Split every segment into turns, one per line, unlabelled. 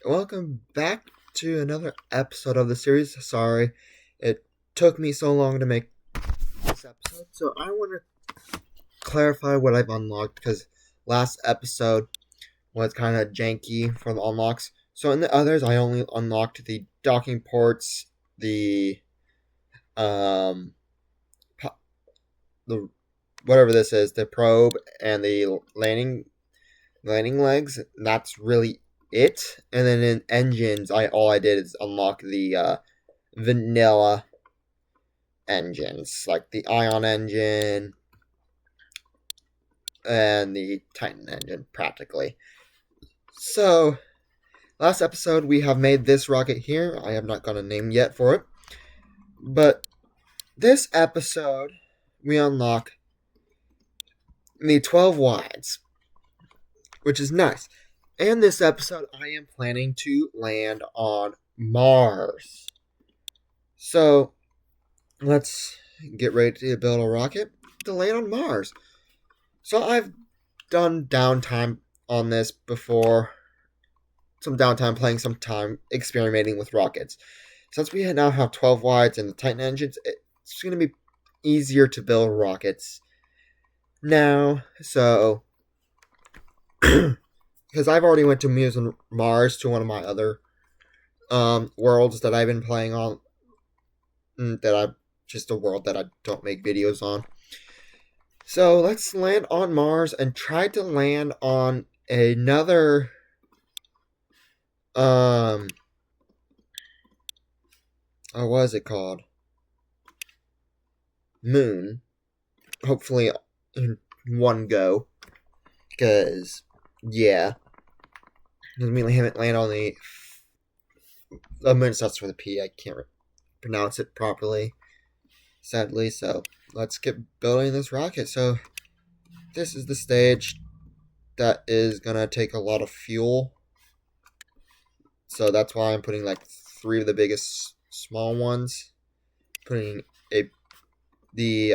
Welcome back to another episode of the series. Sorry, it took me so long to make this episode. So I want to clarify what I've unlocked because last episode was kind of janky for the unlocks. So in the others, I only unlocked the docking ports, um, the whatever this is, the probe, and the landing legs. That's really it. And then in engines, all I did is unlock the vanilla engines, like the Ion engine and the Titan engine, practically. So, last episode we have made this rocket here. I have not got a name yet for it. But this episode, we unlock the 12 wides, which is nice. And this episode, I am planning to land on Mars. So, let's get ready to build a rocket to land on Mars. So, I've done downtime on this before. Some downtime playing, some time experimenting with rockets. Since we now have 12 wides and the Titan engines, it's going to be easier to build rockets now. So, because I've already went to Muse and Mars, to one of my other worlds that I've been playing on, that I just a world that I don't make videos on. So let's land on Mars and try to land on another what is it called? Moon. Hopefully in one go. Because, yeah. Because we haven't landed on the moon starts with a P. I can't pronounce it properly, sadly. So let's get building this rocket. So this is the stage that is going to take a lot of fuel. So that's why I'm putting like 3 of the biggest small ones. Putting the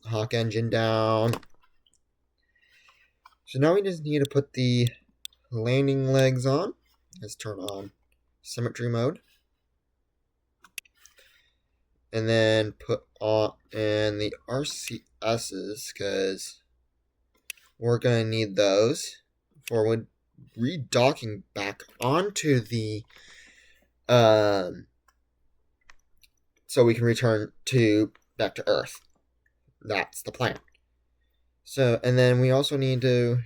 Hawk engine down. So now we just need to put the landing legs on. Let's turn on symmetry mode. And then put on in the RCSs, because we're going to need those for when redocking back onto the so we can return back to Earth. That's the plan. So, and then we also need to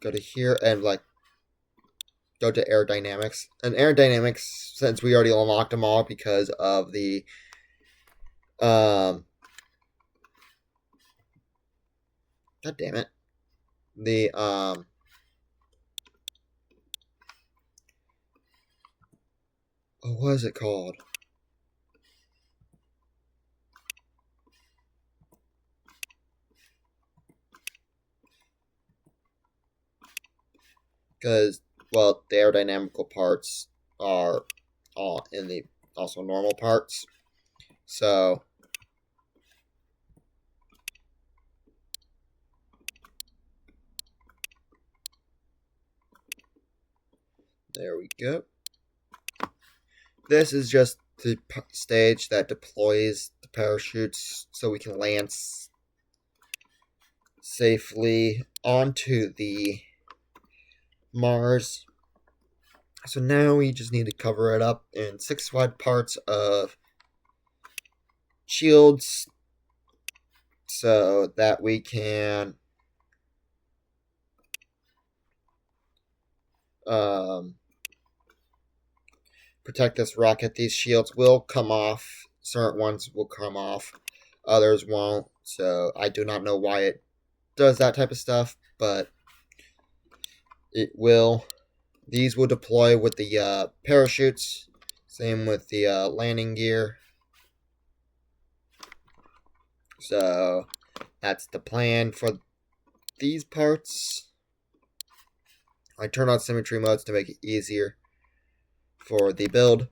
go to here and go to aerodynamics. And aerodynamics, since we already unlocked them all because of the God damn it. The what is it called? Because, well, the aerodynamical parts are all in the also normal parts. So there we go. This is just the stage that deploys the parachutes so we can land safely onto the Mars. So now we just need to cover it up in 6 wide parts of shields so that we can protect this rocket. These shields will come off. Certain ones will come off. Others won't. So I do not know why it does that type of stuff, but it will. These will deploy with the parachutes. Same with the landing gear. So that's the plan for these parts. I turn on symmetry modes to make it easier for the build.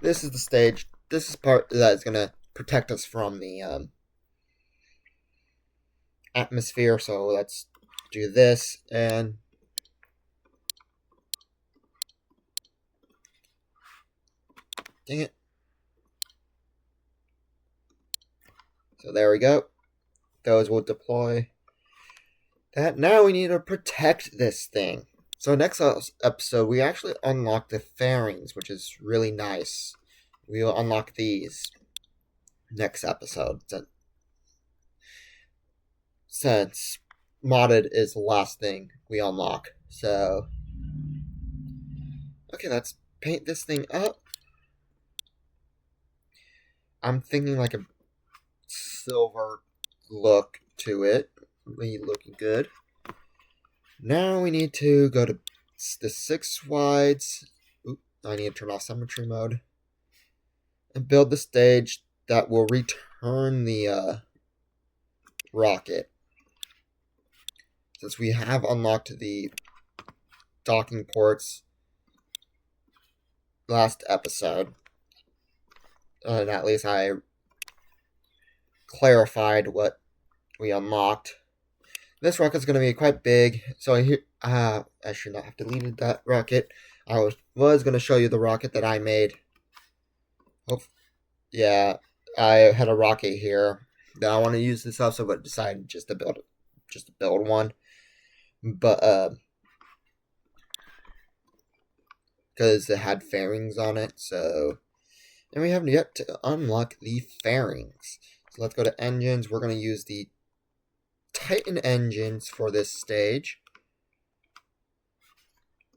This is the stage. This is part that is going to protect us from the atmosphere. So let's do this and Dang it. So there we go. Those will deploy. That now we need to protect this thing. So next episode, we actually unlock the fairings, which is really nice. We will unlock these next episode. Since modded is the last thing we unlock. So, okay, let's paint this thing up. I'm thinking like a silver look to it. Really looking good. Now we need to go to the 6 wides. Oop, I need to turn off symmetry mode. And build the stage that will return the rocket. Since we have unlocked the docking ports last episode, and at least I clarified what we unlocked. This rocket's going to be quite big, so I should not have deleted that rocket. I was going to show you the rocket that I made. Yeah, I had a rocket here that I want to use this episode, but decided just to build one. But because it had fairings on it, so and we haven't yet to unlock the fairings. So let's go to engines. We're going to use the Titan engines for this stage.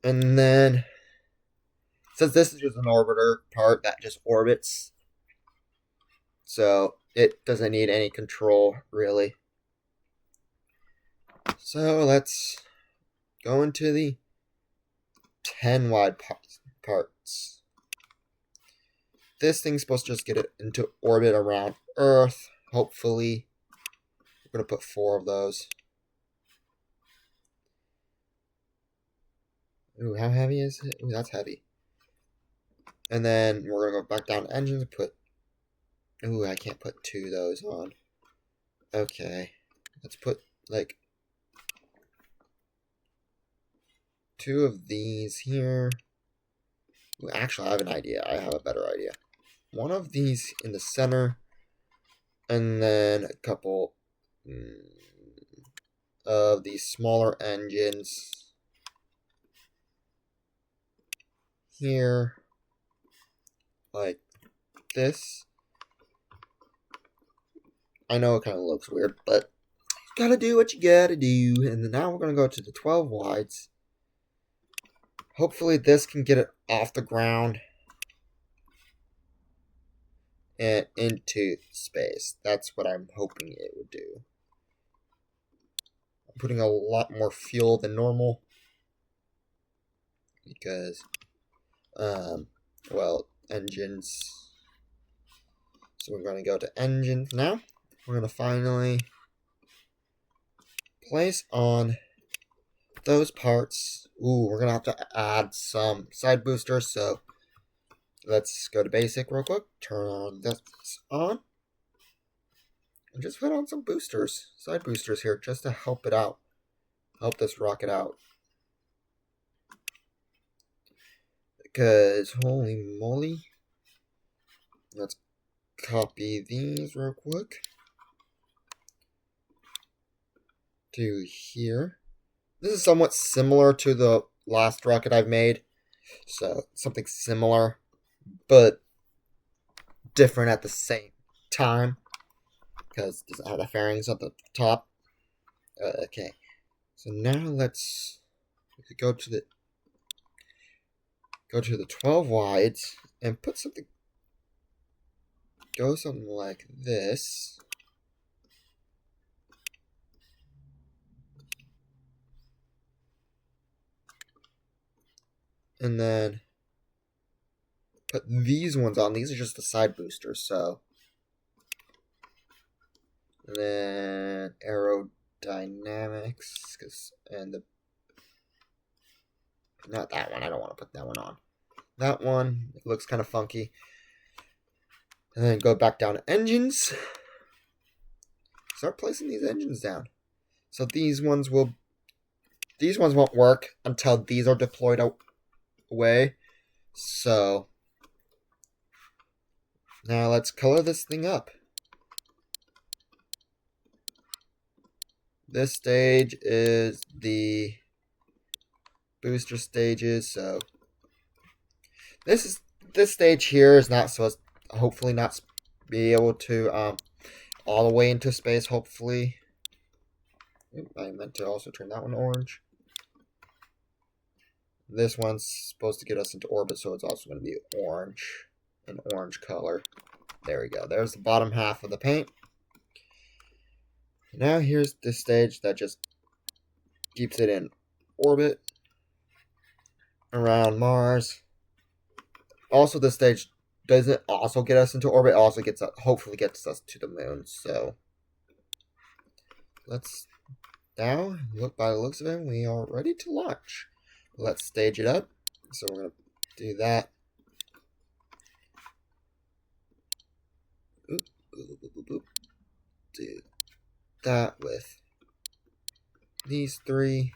And then, since this is just an orbiter part that just orbits, so it doesn't need any control, really. So let's go into the 10 wide parts. This thing's supposed to just get it into orbit around Earth, hopefully. We're going to put 4 of those. Ooh, how heavy is it? Ooh, that's heavy. And then we're going to go back down to engines and put... Ooh, I can't put 2 of those on. Okay. Let's put, like, 2 of these here. Ooh, actually, I have an idea. I have a better idea. 1 of these in the center. And then a couple of these smaller engines here, like this. I know it kind of looks weird, but you gotta do what you gotta do. And then now we're gonna go to the 12 wides. Hopefully this can get it off the ground and into space. That's what I'm hoping it would do. I'm putting a lot more fuel than normal because well, engines. So we're going to go to engines now. We're going to finally place on those parts. Ooh, we're going to have to add some side boosters. So let's go to basic real quick. Turn this on. And just put on some boosters, side boosters here, just to help it out. Help this rocket out. Because, holy moly. Let's copy these real quick. To here. This is somewhat similar to the last rocket I've made. So, something similar, but different at the same time. Because it doesn't have the fairings at the top. Okay. So now let's go to the 12 wides and put something. Go something like this. And then put these ones on. These are just the side boosters, so. And then aerodynamics, and the, not that one. I don't want to put that one on. That one, it looks kind of funky. And then go back down to engines. Start placing these engines down. So these ones won't work until these are deployed away. So Now let's color this thing up. This stage is the booster stages, so this stage here is not supposed, hopefully not be able to all the way into space. Hopefully, I meant to also turn that one orange. This one's supposed to get us into orbit, so it's also going to be orange, an orange color. There we go. There's the bottom half of the paint. Now here's the stage that just keeps it in orbit around Mars. Also, this stage doesn't also get us into orbit. It also hopefully gets us to the moon. So let's now look, by the looks of it, we are ready to launch. Let's stage it up. So we're gonna do that. Do that with these three.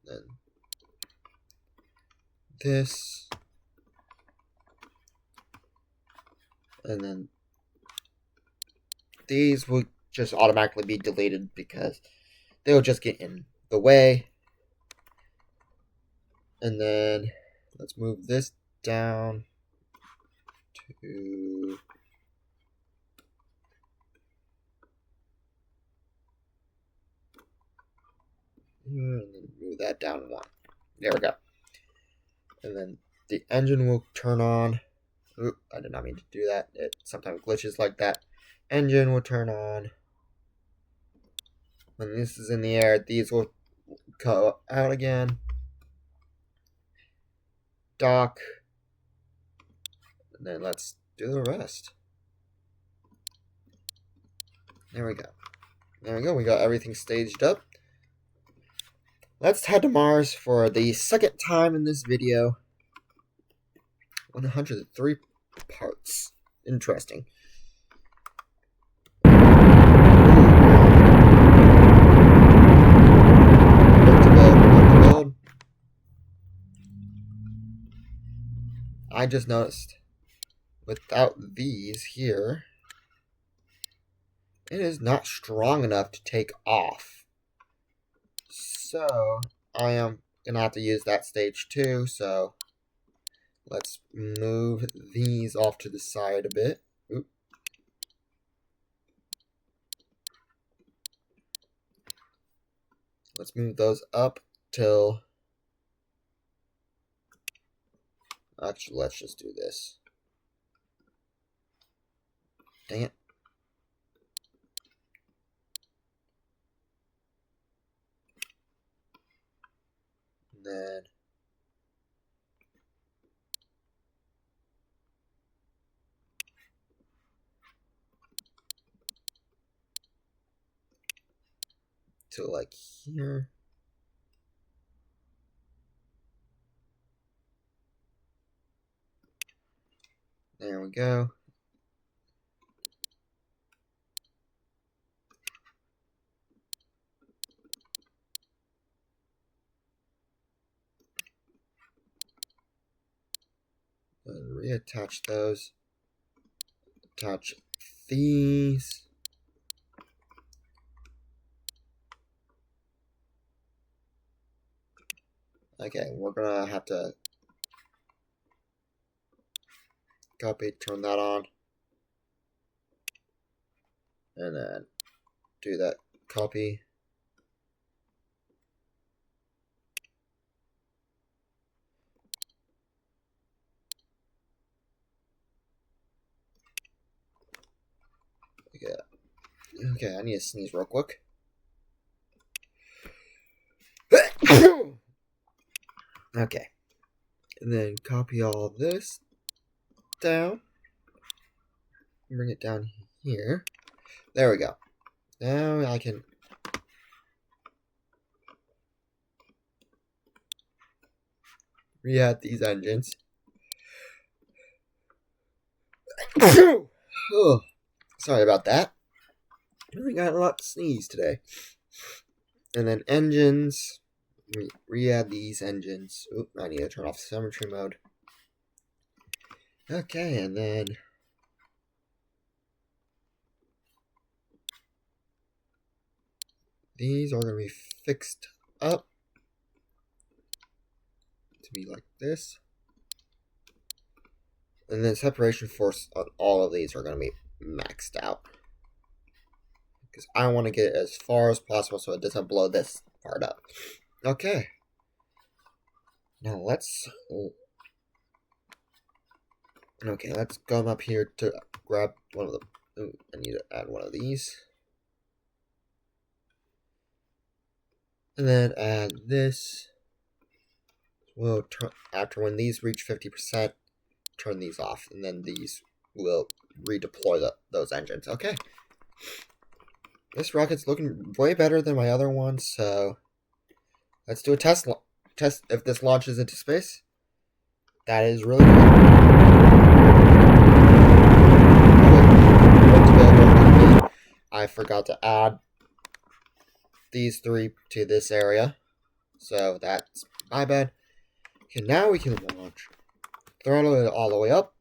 Then this. And then these will just automatically be deleted because they'll just get in the way. And then let's move this down to here, and then move that down one. There we go. And then the engine will turn on. Oop, I did not mean to do that. It sometimes glitches like that. Engine will turn on. When this is in the air, these will go out again. Dock. And then let's do the rest. There we go. There we go. We got everything staged up. Let's head to Mars for the second time in this video. 103 parts. Interesting. I just noticed without these here, it is not strong enough to take off. So I am gonna have to use that stage too. So let's move these off to the side a bit. Oop. Let's move those up till... Actually, let's just do this. Dang it. And then... to like here. There we go. And reattach those. Attach these. Okay, we're gonna have to copy, turn that on, and then do that copy. Okay, I need to sneeze real quick. Okay, and then copy all this down. Bring it down here. There we go. Now I can re-add these engines. Oh, sorry about that. We got a lot to sneeze today. And then engines. We re-add these engines. Oop, I need to turn off symmetry mode. Okay, and then these are going to be fixed up to be like this. And then separation force on all of these are going to be maxed out. Because I want to get it as far as possible so it doesn't blow this part up. Okay. Now let's come up here to grab one of the... Ooh, I need to add one of these. And then add this. We'll turn, after when these reach 50%, turn these off. And then these will redeploy those engines. Okay. This rocket's looking way better than my other one, so let's do a test if this launches into space. That is really good. I forgot to add these three to this area, so that's my bad. Okay, now we can launch. Throttle it all the way up.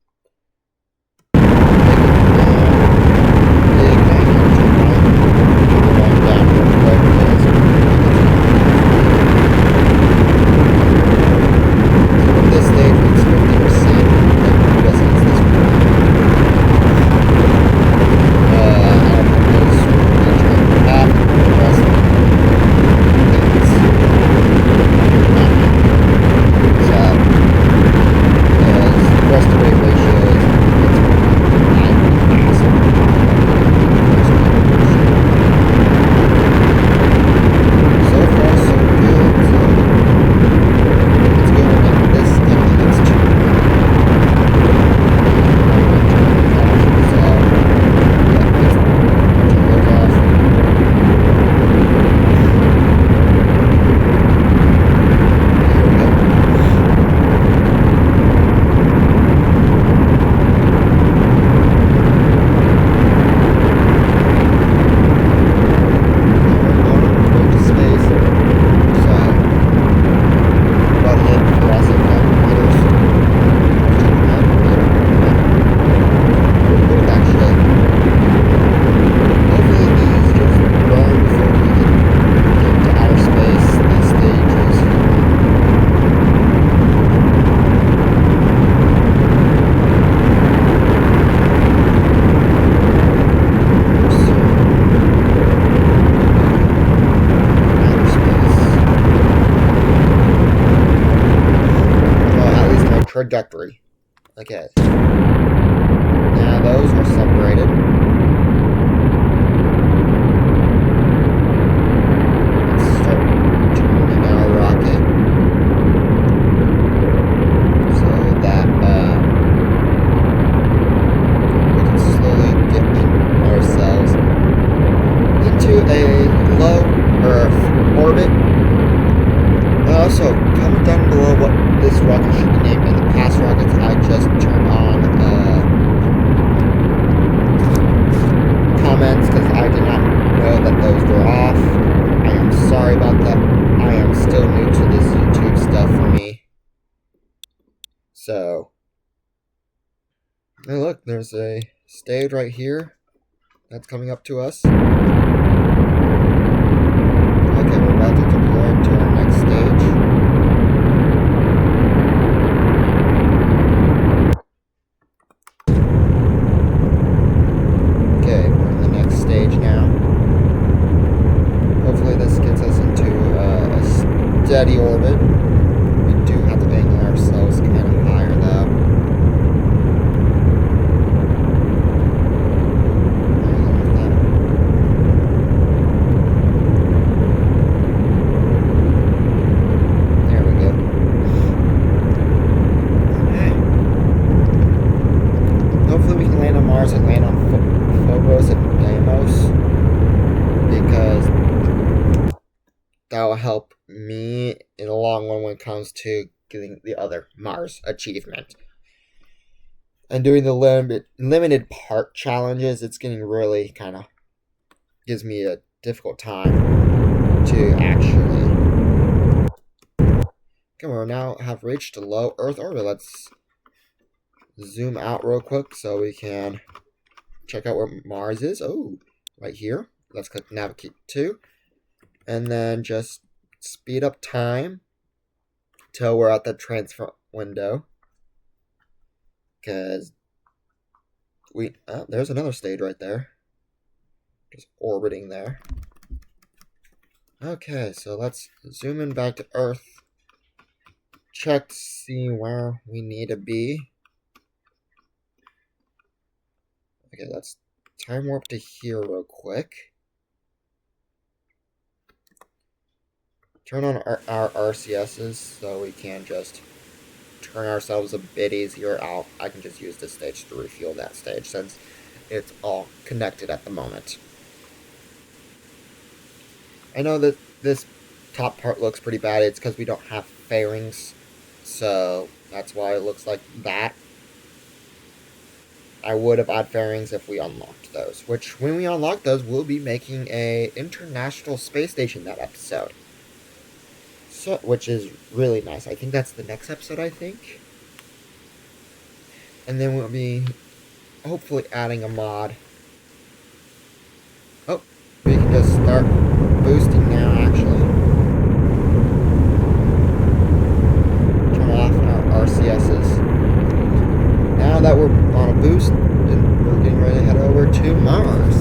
Trajectory. Okay. Now those are separated. Let's start turning our rocket so that we can slowly get ourselves into a low Earth orbit. And also, comment down below what this rocket should be named. In the past rockets, I just turned on comments because I did not know that those were off. I am sorry about that. I am still new to this YouTube stuff for me. So, hey look, there's a stage right here that's coming up to us. Okay, we're about to deploy into our next stage. Steady orbit. We do have to angle ourselves kind of higher though. There we go. Hopefully we can land on Mars and land on Phobos and Deimos, because that will help me in the long run when it comes to getting the other Mars achievement. And doing the limited part challenges, it's getting really kind of gives me a difficult time to actually. Okay, we now have reached a low Earth orbit. Let's zoom out real quick so we can check out where Mars is. Oh, right here. Let's click navigate to, and then just speed up time till we're at the transfer window. Because there's another stage right there. Just orbiting there. Okay, so let's zoom in back to Earth. Check to see where we need to be. Okay, let's time warp to here real quick. Turn on our RCSs so we can just turn ourselves a bit easier out. I can just use this stage to refuel that stage since it's all connected at the moment. I know that this top part looks pretty bad. It's because we don't have fairings, so that's why it looks like that. I would have added fairings if we unlocked those, which when we unlock those, we'll be making a International Space Station that episode. So, which is really nice. I think that's the next episode, I think. And then we'll be hopefully adding a mod. Oh, we can just start boosting now, actually. Turn off our RCSs. Now that we're on a boost, we're getting ready to head over to Mars.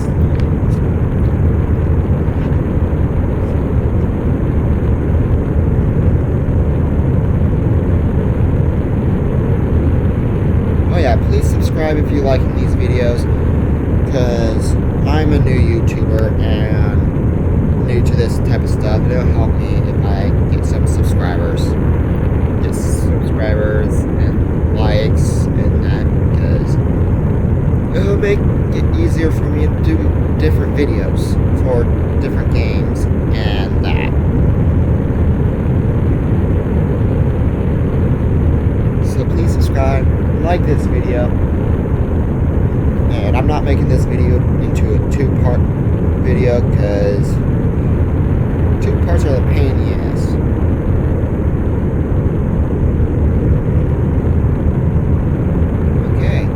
Please subscribe if you like these videos, because I'm a new YouTuber and new to this type of stuff. It'll help me if I get some subscribers. Get subscribers and likes and that, because it'll make it easier for me to do different videos for different games and that. So please subscribe. Like this video, and I'm not making this video into a two-part video because two parts are the pain in the ass. Okay,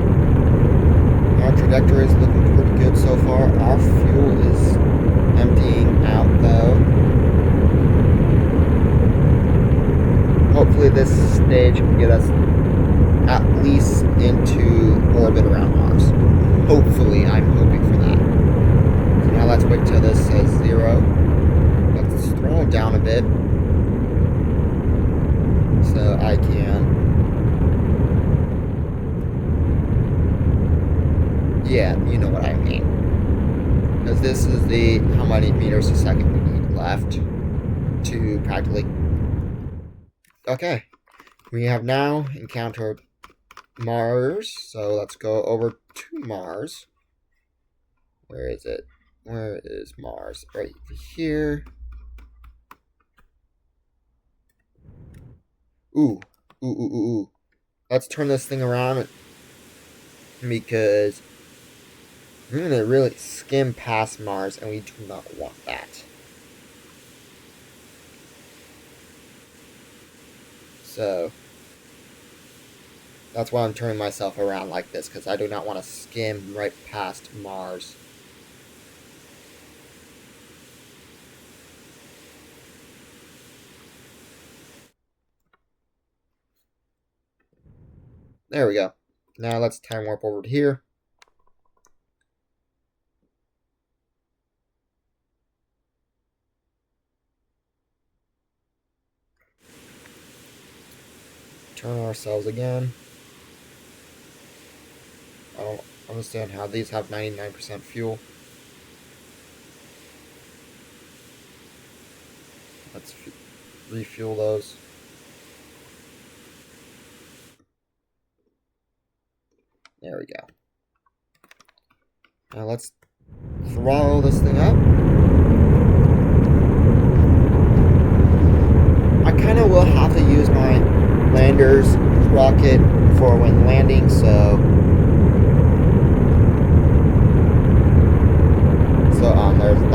our trajectory is looking pretty good so far. Our fuel is emptying out though. Hopefully this stage can get us at least into orbit around Mars. Hopefully, I'm hoping for that. So now let's wait till this says 0. Let's scroll down a bit so I can. Yeah, you know what I mean. Because this is the how many meters a second we need left to practically. Okay, we have now encountered Mars, so let's go over to Mars. Where is it? Where is Mars? Right here. Ooh. Let's turn this thing around because we're going to really skim past Mars and we do not want that. So that's why I'm turning myself around like this, because I do not want to skim right past Mars. There we go. Now let's time warp over to here. Turn ourselves again. I don't understand how these have 99% fuel. Let's refuel those. There we go. Now let's throttle this thing up. I kind of will have to use my lander's rocket for when landing, so there's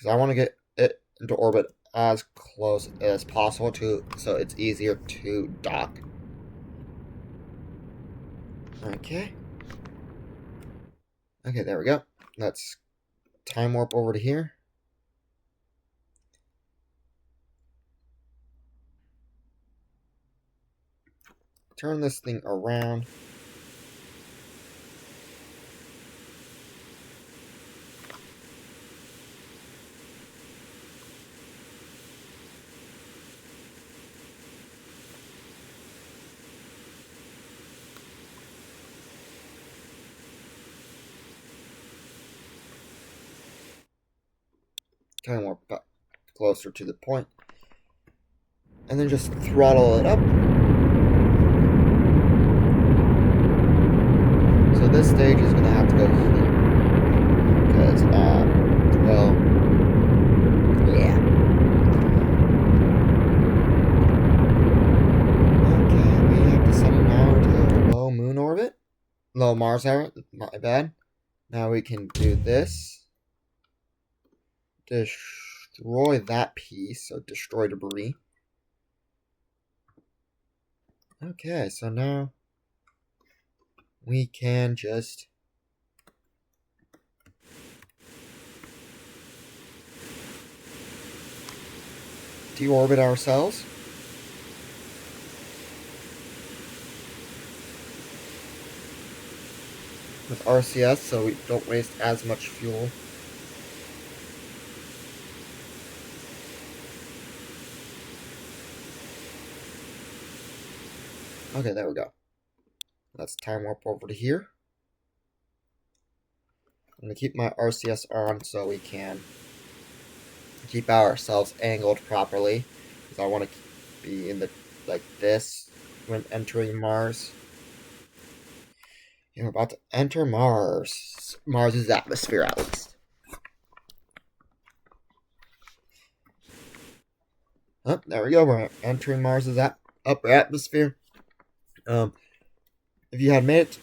I want to get it into orbit as close as possible to so it's easier to dock. Okay. Okay, there we go. Let's time warp over to here. Turn this thing around. Time warp back closer to the point. And then just throttle it up. So this stage is going to have to go here. Because, well, yeah. Okay, we have to send it now to low moon orbit. Low Mars orbit, my bad. Now we can do this. Destroy that piece, so destroy debris. Okay, so now we can just deorbit ourselves. With RCS so we don't waste as much fuel. Okay, there we go. Let's time warp over to here. I'm going to keep my RCS on so we can keep ourselves angled properly. Because I want to be in the like this when entering Mars. We're about to enter Mars. Mars' atmosphere, at least. Oh, there we go. We're entering Mars' upper atmosphere. If you had made it...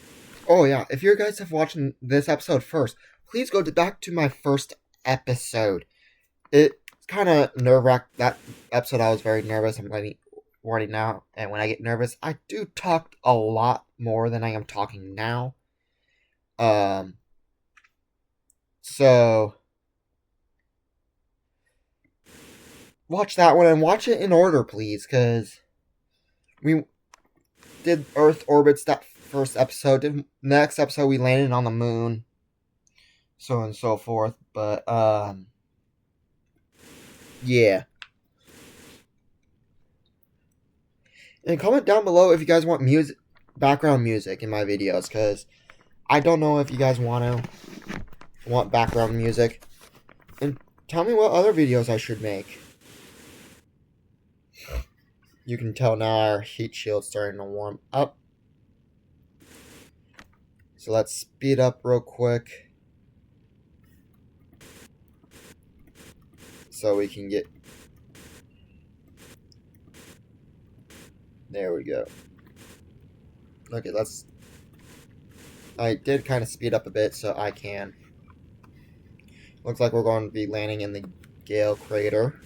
Oh, yeah. If you guys have watched this episode first, please go back to my first episode. It's kind of nerve-wracking. That episode, I was very nervous. I'm letting warning now. And when I get nervous, I do talk a lot more than I am talking now. So... watch that one and watch it in order, please, because we did Earth orbits that first episode. Next episode, we landed on the moon, so on and so forth. But yeah. And comment down below if you guys want background music in my videos, because I don't know if you guys want background music. And tell me what other videos I should make. You can tell now our heat shield's starting to warm up. So let's speed up real quick. So we can get... There we go. Okay, let's... I did kind of speed up a bit so I can... Looks like we're going to be landing in the Gale crater.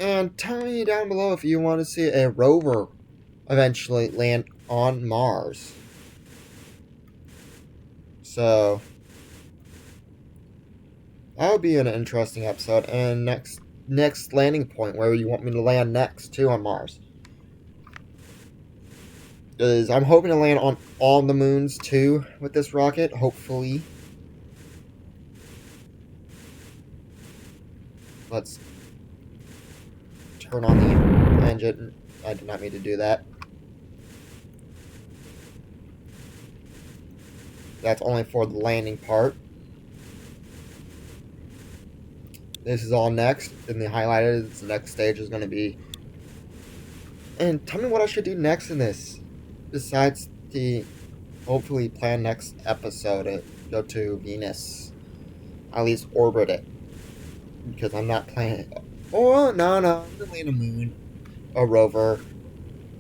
And tell me down below if you want to see a rover eventually land on Mars. So, that would be an interesting episode. And next landing point, where you want me to land next, too, on Mars. Is I'm hoping to land on all the moons, too, with this rocket, hopefully. Let's turn on the engine. I did not mean to do that. That's only for the landing part. This is all next. In the highlighted, the next stage is going to be... And tell me what I should do next in this. Besides the hopefully planned next episode, go to Venus. At least orbit it. Because I'm not planning... Oh, no. I'm going to land a moon. A rover.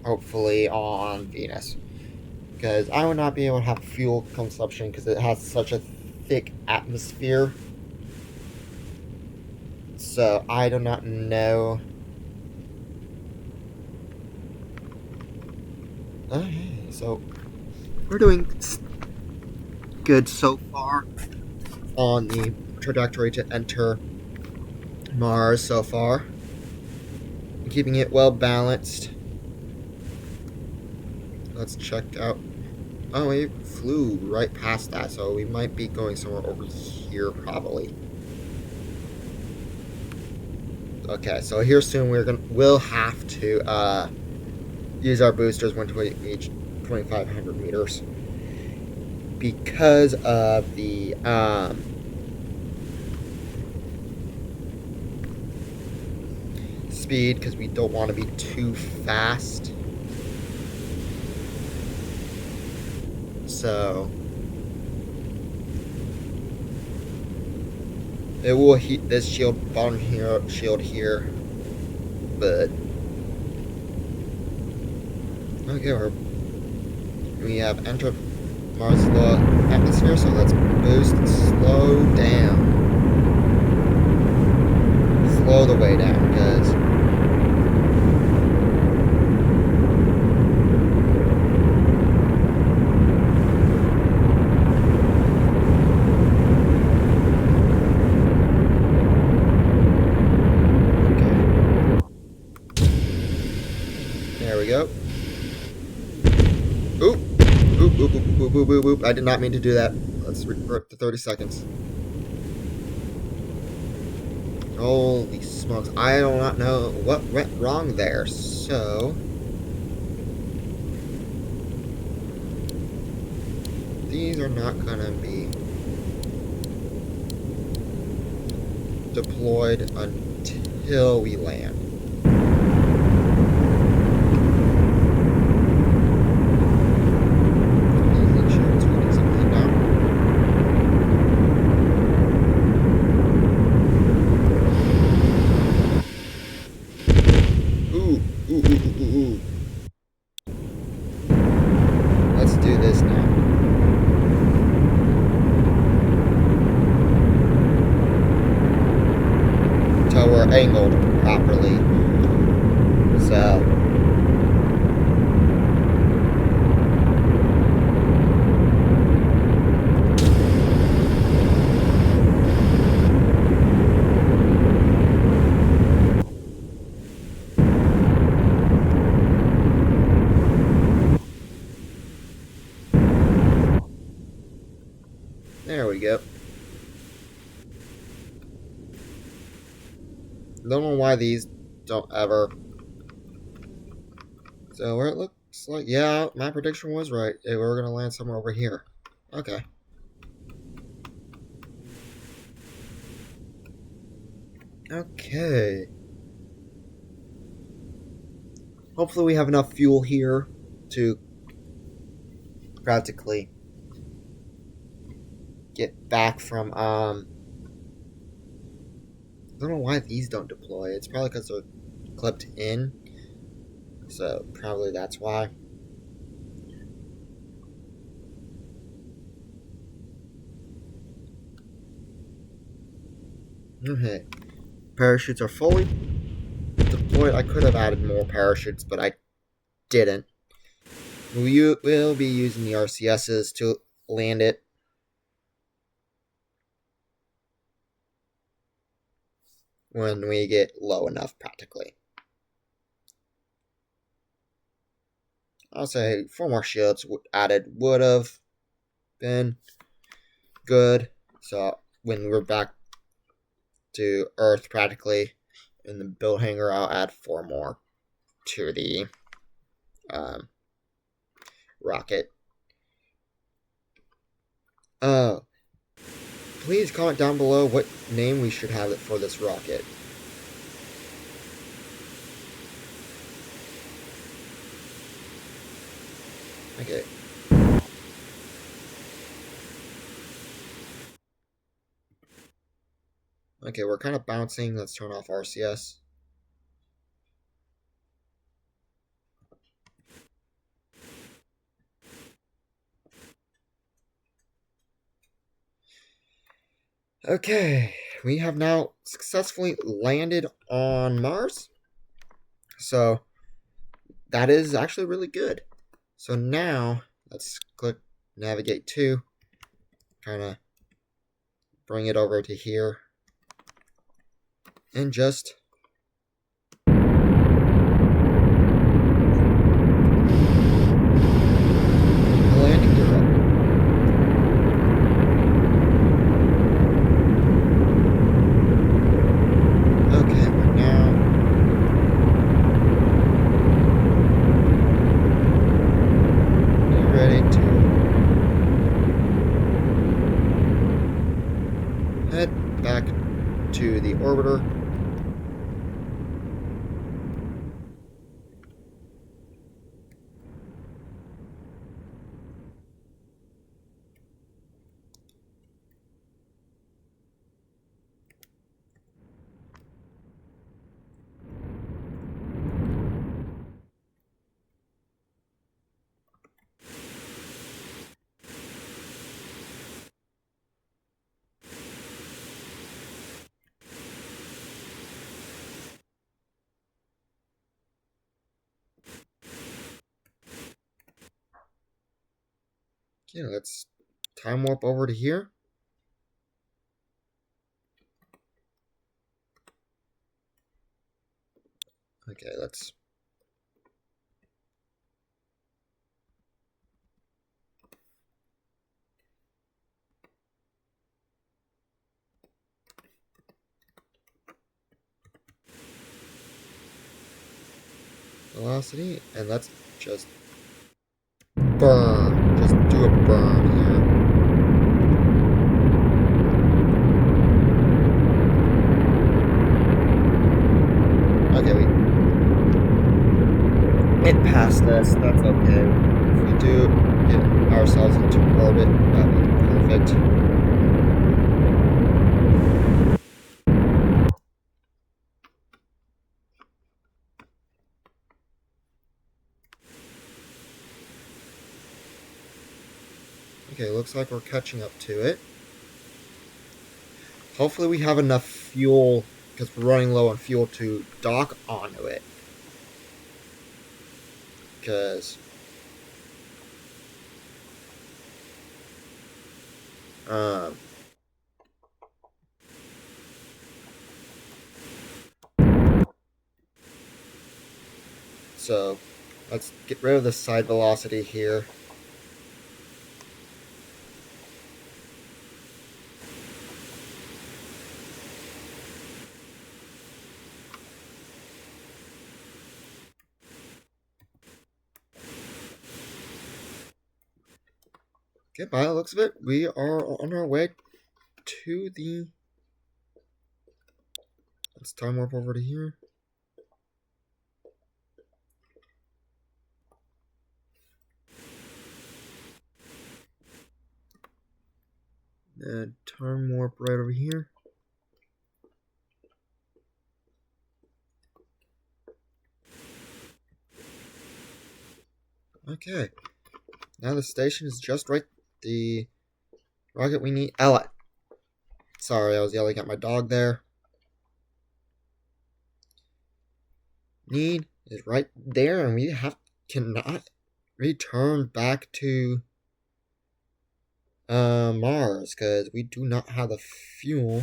Hopefully on Venus. Because I would not be able to have fuel consumption because it has such a thick atmosphere. So I do not know. Okay, so we're doing good so far on the trajectory to enter Mars so far. Keeping it well balanced. Let's check out. Oh, we flew right past that, so we might be going somewhere over here probably. Okay, so here soon we'll have to use our boosters when we reach 2,500 meters because of the speed, because we don't want to be too fast. So it will heat this bottom shield here, but okay, we have entered Mars' low atmosphere, so let's boost and slow down. Slow the way down, because there we go. Oop! Oop, oop, oop, oop, oop, oop, oop. I did not mean to do that. Let's revert to 30 seconds. Holy smokes. I do not know what went wrong there, so these are not gonna be deployed until we land. Ooh. Let's do this now. Until we're angled properly. So there we go. Don't know why these don't ever. So where it looks like, yeah, my prediction was right. We're gonna land somewhere over here. Okay. Okay. Hopefully we have enough fuel here to practically get back from I don't know why these don't deploy. It's probably because they're clipped in. So probably that's why. Okay. Parachutes are fully deployed. I could have added more parachutes, but I didn't. We will be using the RCSs to land it. When we get low enough, practically. I'll say 4 more shields added would have been good. So when we're back to Earth, practically, in the build hangar, I'll add 4 more to the rocket. Please comment down below what name we should have it for this rocket. Okay. Okay, we're kind of bouncing. Let's turn off RCS. Okay, we have now successfully landed on Mars. So that is actually really good. So now let's click navigate to, kind of bring it over to here, and just the landing gear up. Okay, we're now ready to head back to the orbiter. Okay, let's time warp over to here. Okay, let's velocity, and let's just burn. Just do a burn here. Okay, we hit past this. That's okay. If we do get ourselves into orbit, that would be perfect. Okay, looks like we're catching up to it. Hopefully we have enough fuel, because we're running low on fuel, to dock onto it. Because so let's get rid of the side velocity here. Okay, by the looks of it, we are on our way to the... Let's time warp over to here. And time warp right over here. Okay. Now the station is just right. The rocket we need... Ella. Sorry, I was yelling at my dog there. Need is right there, and we cannot return back to Mars because we do not have the fuel.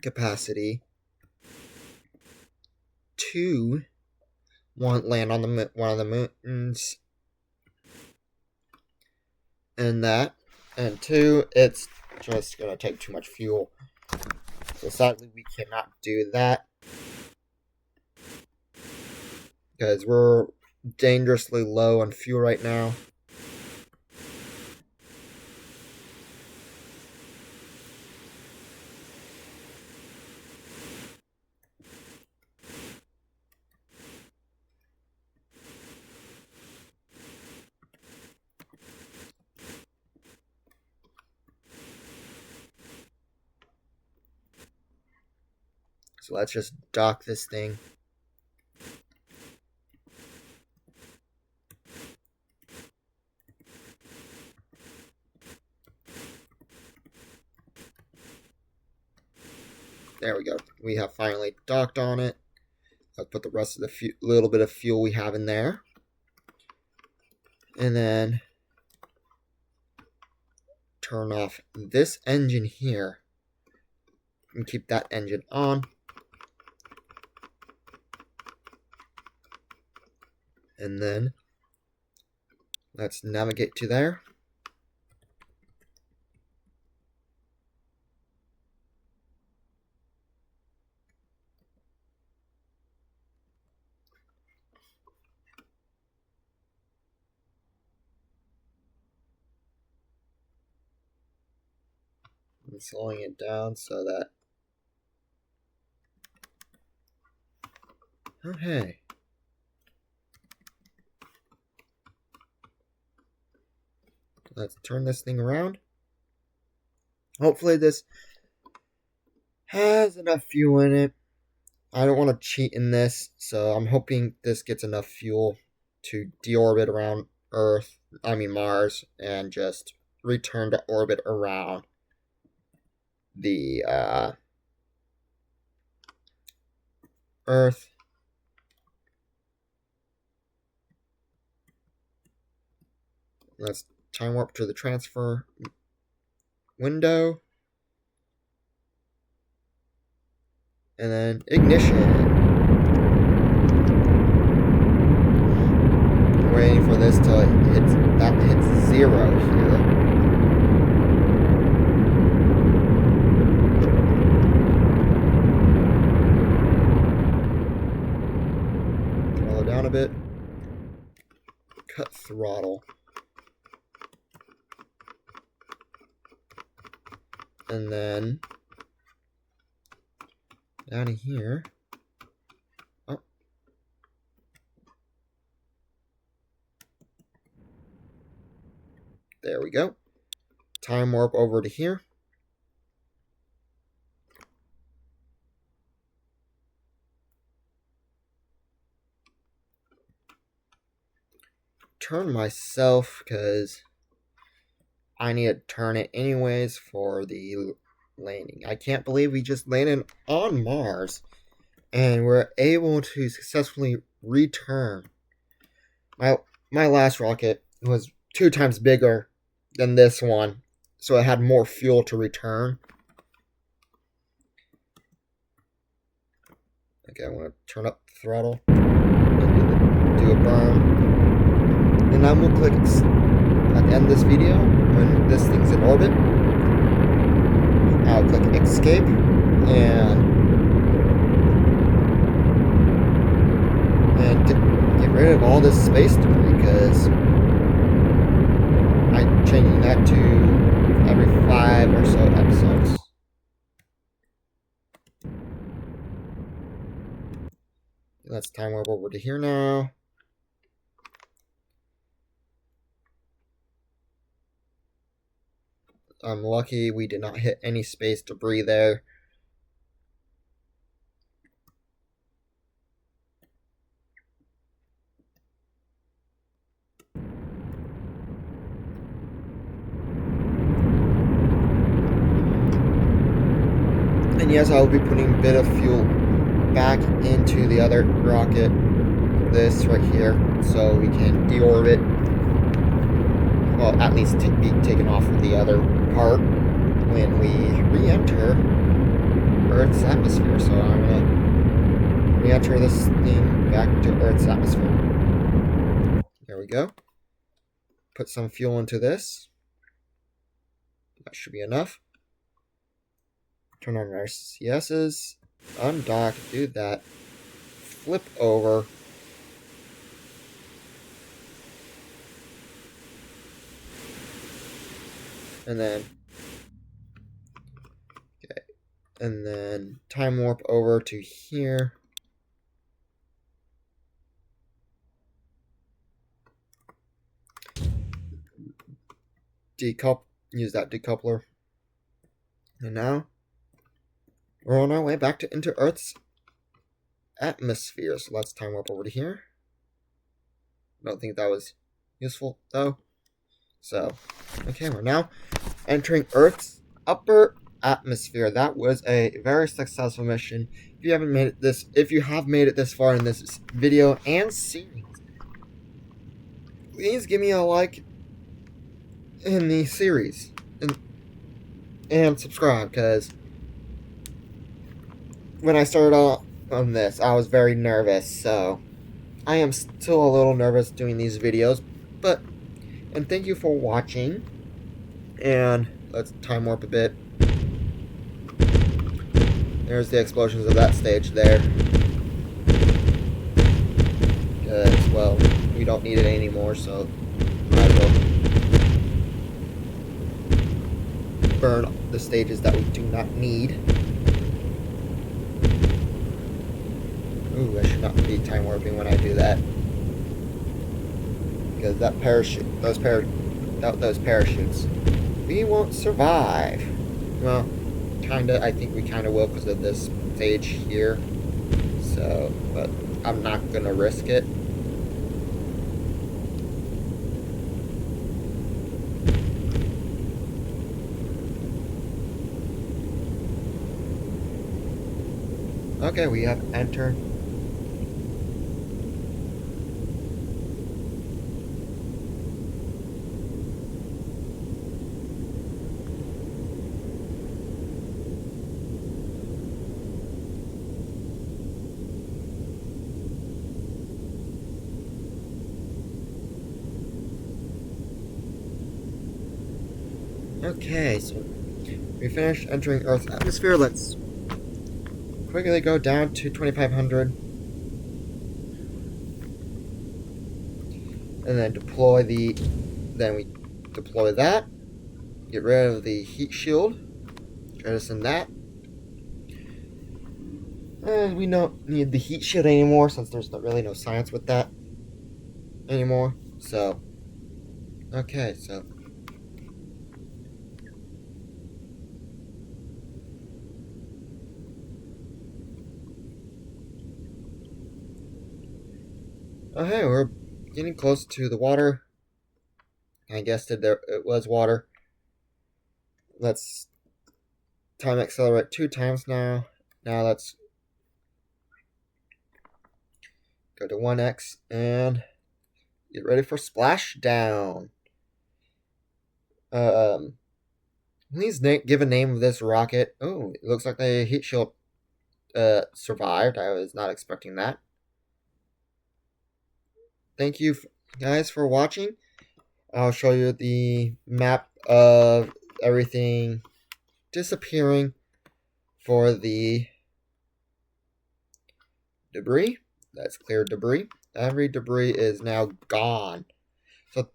Capacity to land on the one of the moons, and that, and two, it's just gonna take too much fuel. So sadly, we cannot do that because we're dangerously low on fuel right now. So let's just dock this thing. There we go. We have finally docked on it. Let's put the rest of the little bit of fuel we have in there. And then turn off this engine here. And keep that engine on. And then let's navigate to there. And slowing it down so that... Oh, hey. Let's turn this thing around. Hopefully this has enough fuel in it. I don't want to cheat in this, so I'm hoping this gets enough fuel to deorbit around Mars, and just return to orbit around the Earth. Let's time warp to the transfer window. And then ignition. Waiting for this till that hits 0 here. Throttle down a bit. Cut throttle. And then down here. Oh. There we go. Time warp over to here. Turn myself, because I need to turn it anyways for the landing. I can't believe we just landed on Mars and we're able to successfully return. My last rocket was 2 times bigger than this one, so it had more fuel to return. Okay, I want to turn up the throttle and do a burn. And then we'll click at the end of this video when this thing's in orbit. I'll click escape and get rid of all this space debris, because I'm changing that to every 5 or so episodes. Let's time warp over to here now. I'm lucky we did not hit any space debris there. And yes, I will be putting a bit of fuel back into the other rocket, this right here, so we can deorbit. Well, at least be taken off of the other part when we re-enter Earth's atmosphere. So I'm going to re-enter this thing back to Earth's atmosphere. There we go. Put some fuel into this. That should be enough. Turn on our CSs. Undock. Do that. Flip over. And then, okay, and then time warp over to here. Use that decoupler. And now we're on our way back into Earth's atmosphere. So let's time warp over to here. Don't think that was useful though. So, okay, we're now entering Earth's upper atmosphere. That was a very successful mission. If you haven't made it this, if you have made it this far in this video and series, please give me a like in the series and subscribe, because when I started off on this, I was very nervous. So I am still a little nervous doing these videos, and thank you for watching. And let's time warp a bit. There's the explosions of that stage there. Because, well, we don't need it anymore, so might as well burn the stages that we do not need. Ooh, I should not be time warping when I do that. Because that parachute, those parachutes, we won't survive. Well, kinda, I think we kinda will because of this stage here. So, but I'm not gonna risk it. Okay, we have entered. Okay, so we finished entering Earth's atmosphere. Let's quickly go down to 2500 and then we deploy that, get rid of the heat shield, jettison that, and we don't need the heat shield anymore since there's really no science with that anymore. So okay, so hey, we're getting close to the water. I guessed it was water. Let's time accelerate 2 times now. Now let's go to 1x and get ready for splashdown. Please give a name of this rocket. Oh, it looks like the heat shield survived. I was not expecting that. Thank you guys for watching. I'll show you the map of everything disappearing for the debris. That's clear debris. Every debris is now gone. So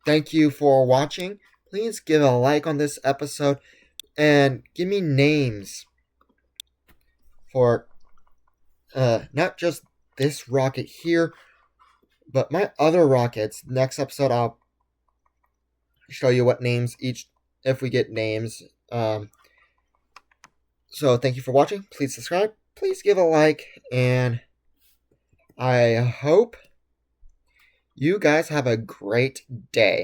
thank you for watching. Please give a like on this episode and give me names for not just this rocket here, but my other rockets. Next episode I'll show you what names if we get names. So thank you for watching. Please subscribe. Please give a like, and I hope you guys have a great day.